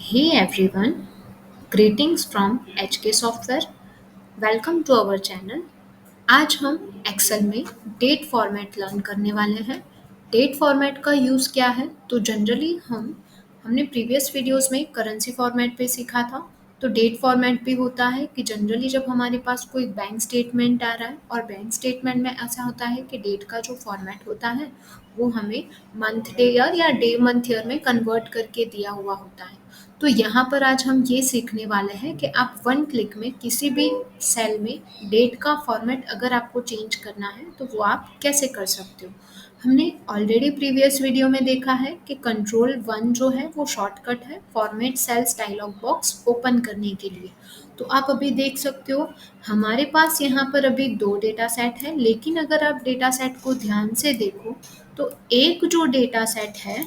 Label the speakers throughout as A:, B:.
A: Hey everyone, greetings from HK Software. Welcome to our channel. आज हम Excel में date format learn करने वाले हैं। डेट फॉर्मेट का यूज़ क्या है? तो जनरली हमने प्रीवियस वीडियोस में करेंसी फॉर्मेट पे सीखा था। तो डेट फॉर्मेट भी होता है कि जनरली जब हमारे पास कोई बैंक स्टेटमेंट आ रहा है और बैंक स्टेटमेंट में ऐसा होता है कि डेट का जो फॉर्मेट होता है वो हमें मंथ डे ईयर या डे मंथ ईयर में कन्वर्ट करके दिया हुआ होता है। तो यहाँ पर आज हम ये सीखने वाले हैं कि आप वन क्लिक में किसी भी सेल में डेट का फॉर्मेट अगर आपको चेंज करना है तो वो आप कैसे कर सकते हो। हमने ऑलरेडी प्रीवियस वीडियो में देखा है कि कंट्रोल वन जो है वो शॉर्टकट है format cells dialog box open करने के लिए। तो आप अभी देख सकते हो हमारे पास यहाँ पर अभी दो डेटा सेट है, लेकिन अगर आप डेटा सेट को ध्यान से देखो तो एक जो डेटा सेट है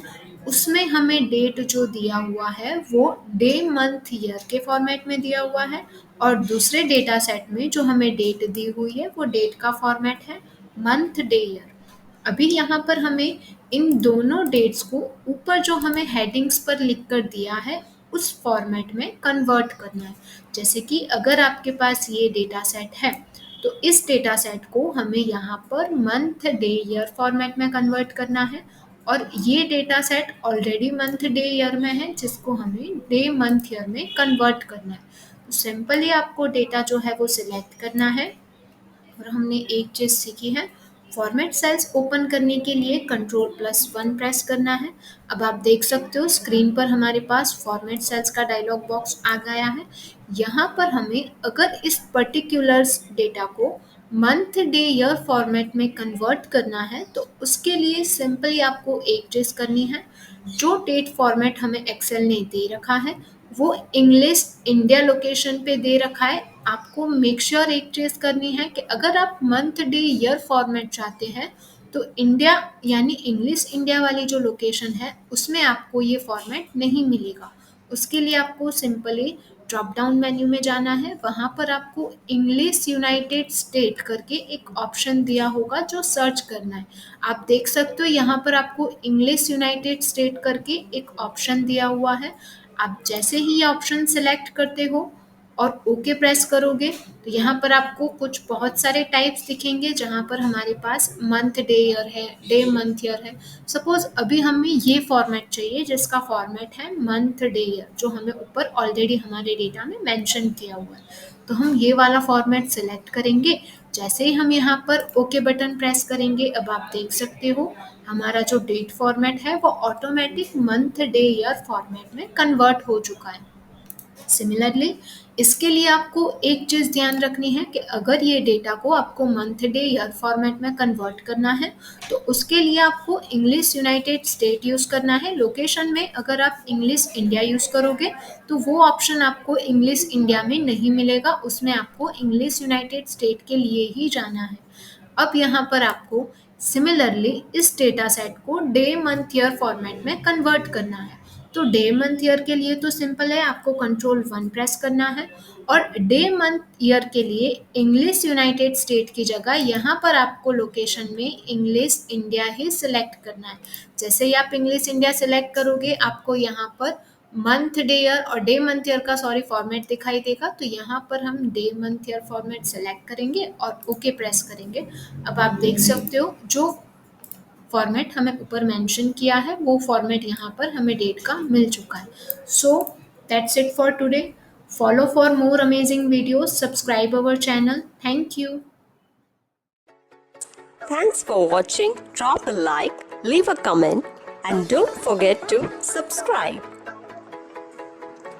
A: उसमें हमें डेट जो दिया हुआ है वो डे मंथ ईयर के फॉर्मेट में दिया हुआ है और दूसरे डेटा सेट में जो हमें डेट दी हुई है वो डेट का फॉर्मेट है मंथ डे ईयर। अभी यहाँ पर हमें इन दोनों डेट्स को ऊपर जो हमें हेडिंग्स पर लिख कर दिया है उस फॉर्मेट में कन्वर्ट करना है। जैसे कि अगर आपके पास ये डेटा सेट है तो इस डेटा सेट को हमें यहाँ per month day year format में कन्वर्ट करना है और ये data set already month day year में है जिसको हमें डे मंथ ईयर में कन्वर्ट करना है। तो सिंपली आपको डेटा जो है वो सिलेक्ट करना है और हमने एक चीज़ सीखी है फॉर्मेट सेल्स ओपन करने के लिए कंट्रोल+1 प्रेस करना है। अब आप देख सकते हो स्क्रीन पर हमारे पास फॉर्मेट सेल्स का डायलॉग बॉक्स आ गया है। यहाँ पर हमें अगर इस पर्टिकुलर्स डेटा को मंथ डे ईयर फॉर्मेट में कन्वर्ट करना है तो उसके लिए सिंपली आपको एक चीज़ करनी है। जो डेट फॉर्मेट हमें एक्सेल ने दे रखा है वो इंग्लिश इंडिया लोकेशन पे दे रखा है। आपको मेक श्योर एक चीज़ करनी है कि अगर आप मंथ डे ईयर फॉर्मेट चाहते हैं तो इंडिया यानी इंग्लिश इंडिया वाली जो लोकेशन है उसमें आपको ये फॉर्मेट नहीं मिलेगा। उसके लिए आपको सिंपली ड्रॉप डाउन मेन्यू में जाना है, वहाँ पर आपको इंग्लिश यूनाइटेड स्टेट करके एक ऑप्शन दिया होगा जो सर्च करना है। आप देख सकते हो यहाँ पर आपको इंग्लिश यूनाइटेड स्टेट करके एक ऑप्शन दिया हुआ है। आप जैसे ही ये ऑप्शन सेलेक्ट करते हो और ओके प्रेस करोगे तो यहाँ पर आपको कुछ बहुत सारे टाइप्स दिखेंगे जहाँ पर हमारे पास मंथ डे ईयर है, डे मंथ ईयर है। सपोज अभी हमें ये फॉर्मेट चाहिए जिसका फॉर्मेट है मंथ डे ईयर जो हमें ऊपर ऑलरेडी हमारे डेटा में मेंशन किया हुआ है। तो हम ये वाला फॉर्मेट सेलेक्ट करेंगे। जैसे ही हम यहाँ पर ओके बटन प्रेस करेंगे अब आप देख सकते हो हमारा जो डेट फॉर्मेट है वो automatic month day year format में कन्वर्ट हो चुका है। सिमिलरली इसके लिए आपको एक चीज़ ध्यान रखनी है कि अगर ये डेटा को आपको मंथ डे ईयर फॉर्मेट में कन्वर्ट करना है तो उसके लिए आपको इंग्लिश यूनाइटेड स्टेट यूज़ करना है। लोकेशन में अगर आप इंग्लिश इंडिया यूज़ करोगे तो वो ऑप्शन आपको इंग्लिश इंडिया में नहीं मिलेगा, उसमें आपको इंग्लिश यूनाइटेड स्टेट के लिए ही जाना है। अब यहाँ पर आपको सिमिलरली इस डेटा सेट को डे मंथ ईयर फॉर्मेट में कन्वर्ट करना है। तो डे मंथ ईयर के लिए तो सिंपल है, आपको कंट्रोल 1 प्रेस करना है और डे मंथ ईयर के लिए इंग्लिश यूनाइटेड स्टेट की जगह यहाँ पर आपको लोकेशन में इंग्लिश इंडिया ही सिलेक्ट करना है। जैसे ही आप इंग्लिश इंडिया सिलेक्ट करोगे आपको यहाँ पर मंथ डे ईयर और डे मंथ ईयर का फॉर्मेट दिखाई देगा। तो यहाँ पर हम day month year format select करेंगे और ओके प्रेस करेंगे। अब आप देख सकते हो जो फॉर्मेट हमें ऊपर मेंशन किया है वो फॉर्मेट यहाँ पर हमें डेट का मिल चुका है। So that's it for today. Follow for more amazing videos, subscribe our channel. Thank you.
B: Thanks for watching. Drop a like, leave a comment, and don't forget to subscribe.